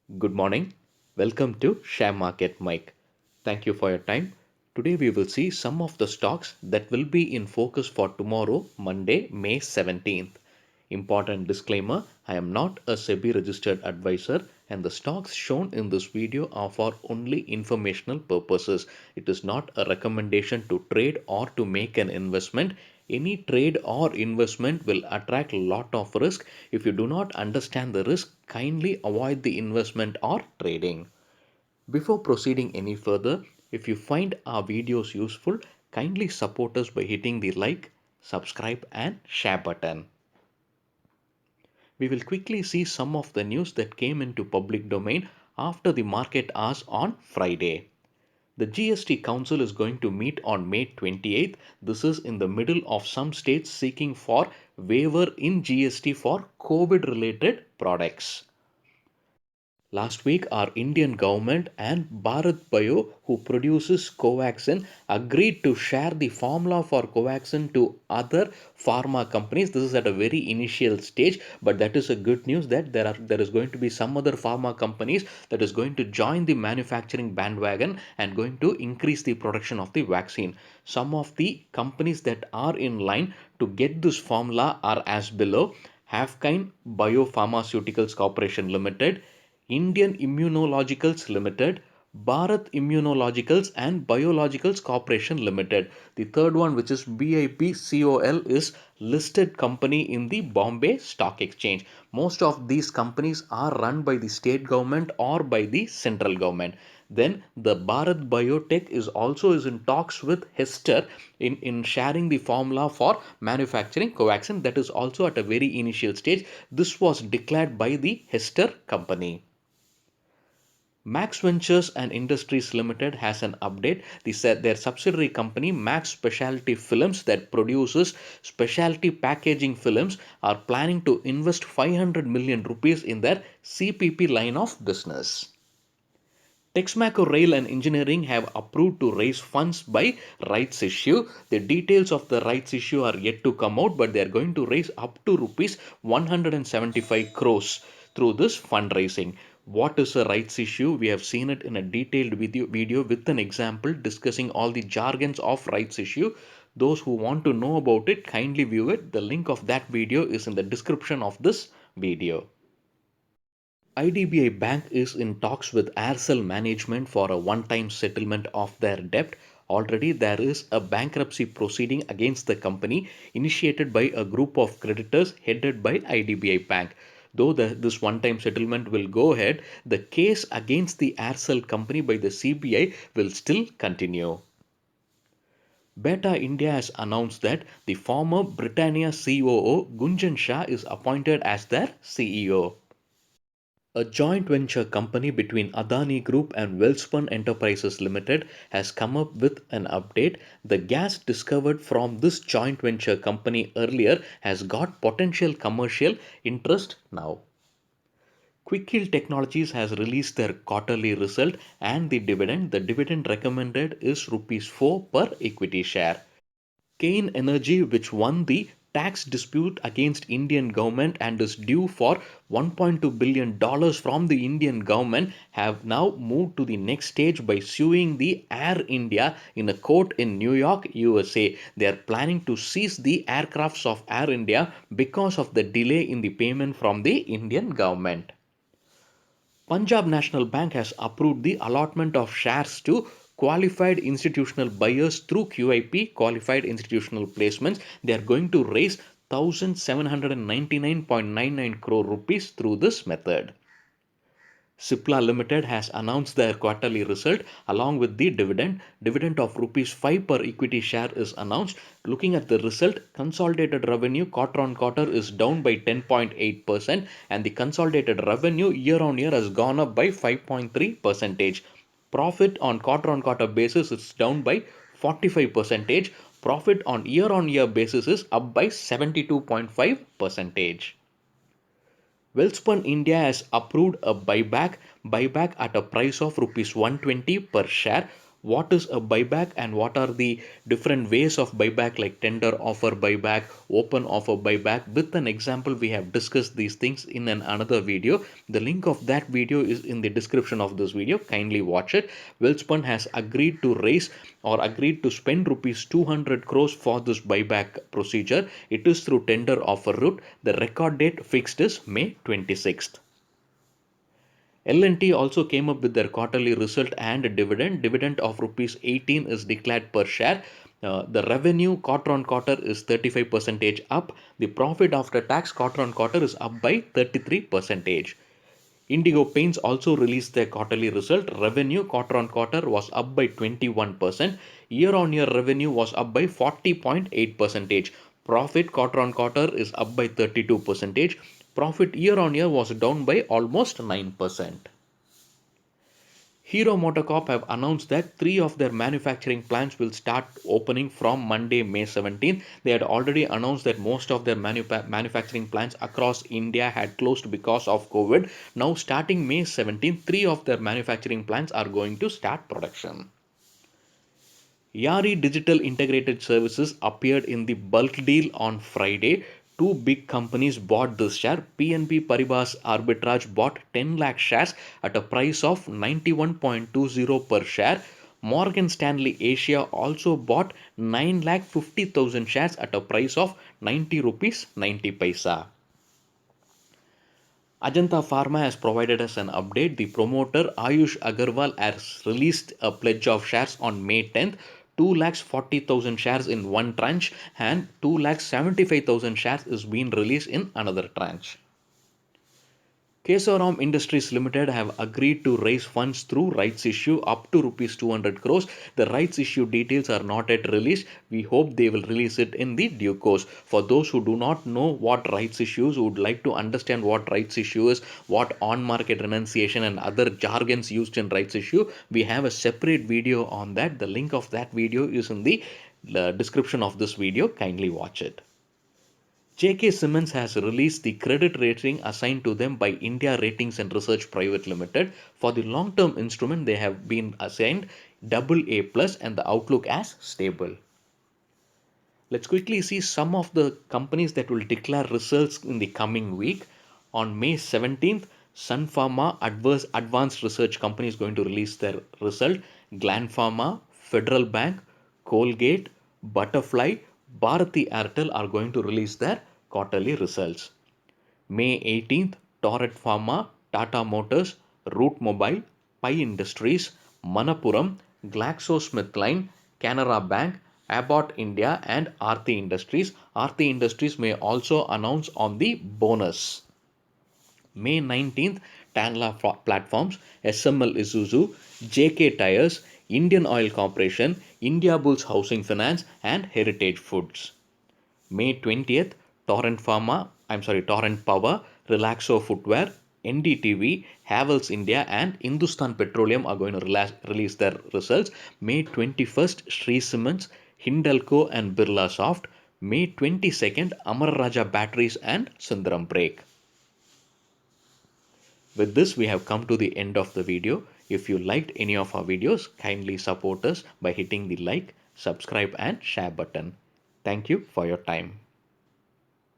Good morning. Welcome to Share Market Mike. Thank you for your time. Today we will see some of the stocks that will be in focus for tomorrow, Monday, May 17th. Important disclaimer, I am not a SEBI registered advisor and the stocks shown in this video are for only informational purposes. It is not a recommendation to trade or to make an investment. Any trade or investment will attract a lot of risk. If you do not understand the risk, kindly avoid the investment or trading. Before proceeding any further, if you find our videos useful, kindly support us by hitting the like, subscribe and share button. We will quickly see some of the news that came into public domain after the market hours on Friday. The GST Council is going to meet on May 28th. This is in the middle of some states seeking for waiver in GST for COVID related products. Last week, our Indian government and Bharat Bio, who produces Covaxin, agreed to share the formula for Covaxin to other pharma companies. This is at a very initial stage, but that is a good news that there is going to be some other pharma companies that is going to join the manufacturing bandwagon and going to increase the production of the vaccine. Some of the companies that are in line to get this formula are as below: Halfkind Biopharmaceuticals Corporation Limited, Indian Immunologicals Limited, Bharat Immunologicals and Biologicals Corporation Limited. The third one, which is BIPCOL, is listed company in the Bombay Stock Exchange. Most of these companies are run by the state government or by the central government. Then the Bharat Biotech is in talks with Hester in sharing the formula for manufacturing Covaxin. That is also at a very initial stage. This was declared by the Hester company. Max Ventures and Industries Limited has an update. They said their subsidiary company Max Specialty Films that produces specialty packaging films are planning to invest 500 million rupees in their CPP line of business. Texmaco Rail and Engineering have approved to raise funds by rights issue. The details of the rights issue are yet to come out, but they are going to raise up to rupees 175 crores through this fundraising. What is a rights issue? We have seen it in a detailed video with an example discussing all the jargons of rights issue. Those who want to know about it, kindly view it. The link of that video is in the description of this video. IDBI Bank is in talks with Aircel Management for a one-time settlement of their debt. Already there is a bankruptcy proceeding against the company initiated by a group of creditors headed by IDBI Bank. Though this one-time settlement will go ahead, the case against the Aircel company by the CBI will still continue. Beta India has announced that the former Britannia COO Gunjan Shah is appointed as their CEO. A joint venture company between Adani Group and Welspun Enterprises Limited has come up with an update. The gas discovered from this joint venture company earlier has got potential commercial interest now. Quickhill Technologies has released their quarterly result and the dividend. The dividend recommended is rupees 4 per equity share. Cain Energy, which won the tax dispute against Indian government and is due for $1.2 billion from the Indian government, have now moved to the next stage by suing the Air India in a court in New York, USA. They are planning to seize the aircrafts of Air India because of the delay in the payment from the Indian government. Punjab National Bank has approved the allotment of shares to qualified institutional buyers through QIP, qualified institutional placements. They are going to raise 1799.99 crore rupees through this method. Cipla Limited has announced their quarterly result along with the dividend. Dividend of rupees 5 per equity share is announced. Looking at the result, consolidated revenue quarter on quarter is down by 10.8% and the consolidated revenue year on year has gone up by 5.3%. Profit on quarter basis is down by 45%. Profit on year basis is up by 72.5%. Welspun India has approved a buyback at a price of rupees 120 per share. what is a buyback and what are the different ways of buyback, like tender offer buyback, open offer buyback. With an example, we have discussed these things in another video. The link of that video is in the description of this video. Kindly watch it. Welspun has agreed to raise or agreed to spend rupees 200 crores for this buyback procedure. It is through tender offer route. The record date fixed is May 26th. L&T also came up with their quarterly result and dividend. Dividend of rupees 18 is declared per share. The revenue quarter on quarter is 35% up. The profit after tax quarter on quarter is up by 33%. Indigo Paints also released their quarterly result. Revenue quarter on quarter was up by 21%. Year on year revenue was up by 40.8%. Profit quarter on quarter is up by 32%. Profit year on year was down by almost 9%. Hero MotoCorp have announced that 3 of their manufacturing plants will start opening from Monday, May 17th. They had already announced that most of their manufacturing plants across India had closed because of COVID. Now, starting May 17th, 3 of their manufacturing plants are going to start production. Yari Digital Integrated Services appeared in the bulk deal on Friday. Two big companies bought this share. PNB Paribas Arbitrage bought 10 lakh shares at a price of 91.20 per share. Morgan Stanley Asia also bought 9 lakh 50,000 shares at a price of 90 rupees 90 paisa. Ajanta Pharma has provided us an update. The promoter Ayush Agarwal has released a pledge of shares on May 10th. 2,40,000 shares in one tranche and 2,75,000 shares is being released in another tranche. Kesoram Industries Limited have agreed to raise funds through rights issue up to rupees 200 crores. The rights issue details are not yet released. We hope they will release it in the due course. For those who do not know what rights issues, would like to understand what rights issue is, what on-market renunciation and other jargons used in rights issue, we have a separate video on that. The link of that video is in the description of this video. Kindly watch it. J.K. Siemens has released the credit rating assigned to them by India Ratings and Research Private Limited. For the long-term instrument, they have been assigned AA plus and the outlook as stable. Let's quickly see some of the companies that will declare results in the coming week. On May 17th, Sun Pharma Advanced Research Company is going to release their result. Gland Pharma, Federal Bank, Colgate, Butterfly, Bharati Airtel are going to release their quarterly results. May 18th, Torrent Pharma, Tata Motors, Root Mobile, Pi Industries, Manappuram, GlaxoSmithKline, Canara Bank, Abbott India and Aarti Industries. Aarti Industries may also announce on the bonus. May 19th, Tanla Platforms, SML Isuzu, JK Tires, Indian Oil Corporation, Indiabulls Housing Finance and Heritage Foods. May 20th, Torrent Power, Relaxo Footwear, NDTV, Havells India and Hindustan Petroleum are going to release their results. May 21st, Shree Cements, Hindalco and Birla Soft. May 22nd, Amara Raja Batteries and Sundaram Brake. With this, we have come to the end of the video. If you liked any of our videos, kindly support us by hitting the like, subscribe and share button. Thank you for your time.